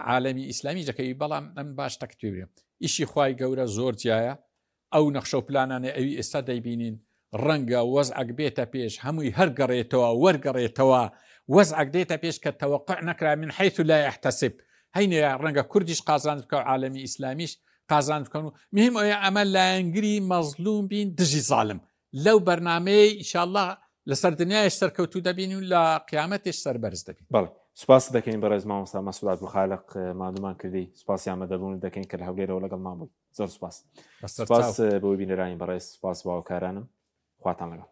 عالەمی ئیسلامی دەکەوی بەڵام ئەم باش تەک پێ بڵێم ئیشی خوای گەورە زۆر جیایە ئەو نەخشە و پلانانە ئەوی ئێستا دەیبینین ڕەنگە وەزعەک بێتە پێش هەمووی هەرگەڕێتەوە وەرگەڕێتەوە وەزعەک دێتە پێش کە تەوەقع نەکرا من حيث لا يحتسب هەینێ ڕەنگە کوردیش قازان بکە و عالەمی ئیسلامیش قازان بکەن و مهم ئەوەیە ئەمە لایەنگری مەزلوم بین دژی زاڵم لەو بەرنامەیە ئینشاءالله لەسەر دنیایش سەرکەوتوو دەبین و لە قیامەتیش سەربەرز دەبین بەڵێ سوپاس دەکەین بەڕێز مامۆستا مەسعود عەبدولخالق مادومان کردی سوپاسی ئامادەبوون دەکەین کە لە هەولێرەوە لەگەڵمان بووی زۆر سوپاس بۆ بینەرانی بەڕێز سوپاس باوەکارانم خواتان لەگەڵ